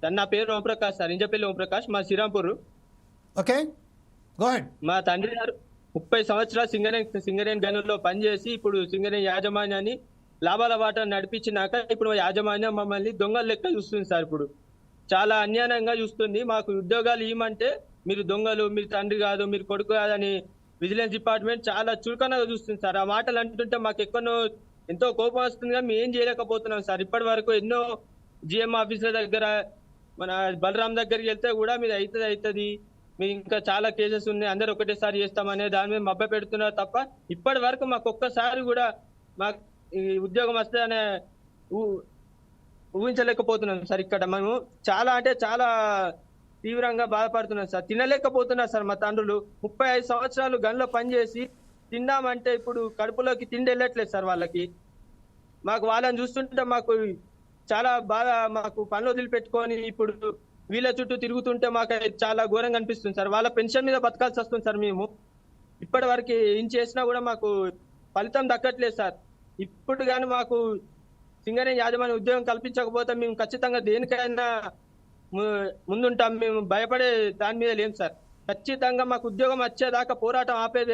Sir నా పేరు Om Prakash sir, ఇంజపల్లి Om Prakash, మా శ్రీరాంపూర్. Okay, go head. మా తండ్రి గారు 30 సంవత్సరాలు సింగరేణి గనుల్లో పనిచేసి ఇప్పుడు సింగరేణి యాజమాన్యాన్ని లాభాల బాట నడిపించినాక ఇప్పుడు యాజమాన్యం మమ్మల్ని దొంగల లెక్క చూస్తుంది సార్. ఇప్పుడు చాలా అన్యాయంగా చూస్తుంది. మాకు ఉద్యోగాలు ఇవ్వమంటే మీరు దొంగలు, మీరు తండ్రి కాదు, మీరు కొడుకు కాదని విజిలెన్స్ డిపార్ట్మెంట్ చాలా చులకనగా చూస్తుంది సార్. ఆ మాటలు అంటుంటే మాకు ఎంతో కోపం వస్తుంది, కానీ మేము ఏం చేయలేకపోతున్నాం సార్. ఇప్పటి వరకు ఎన్నో జిఎం ఆఫీసుల దగ్గర, మన బలరాం దగ్గరికి వెళ్తే కూడా మీరు అవుతుంది, మీరు ఇంకా చాలా కేసెస్ ఉన్నాయి, అందరు ఒకటేసారి చేస్తామనే దాని మీద మభ్య పెడుతున్నారు తప్ప ఇప్పటి వరకు మాకు ఒక్కసారి కూడా మాకు ఈ ఉద్యోగం వస్తుందనే ఊహించలేకపోతున్నాం సార్. ఇక్కడ మేము చాలా అంటే చాలా తీవ్రంగా బాధపడుతున్నాం సార్. తినలేకపోతున్నారు సార్ మా తండ్రులు. 35 సంవత్సరాలు గన్లో పనిచేసి తిందామంటే ఇప్పుడు కడుపులోకి తిండి వెళ్ళట్లేదు సార్ వాళ్ళకి. మాకు వాళ్ళని చూస్తుంటే మాకు చాలా బాగా, మాకు పనులు వదిలిపెట్టుకొని ఇప్పుడు వీళ్ళ చుట్టూ తిరుగుతుంటే మాకు చాలా ఘోరంగా అనిపిస్తుంది సార్. వాళ్ళ పెన్షన్ మీద బతకాల్సి వస్తుంది సార్. మేము ఇప్పటి వరకు ఏం చేసినా కూడా మాకు ఫలితం దక్కట్లేదు సార్. ఇప్పుడు కానీ మాకు సింగరేణి యాజమాన్య ఉద్యోగం కల్పించకపోతే మేము ఖచ్చితంగా దేనికైనా ముందుంటాం. మేము భయపడే దాని మీద లేం సార్. ఖచ్చితంగా మాకు ఉద్యోగం వచ్చేదాకా పోరాటం ఆపేది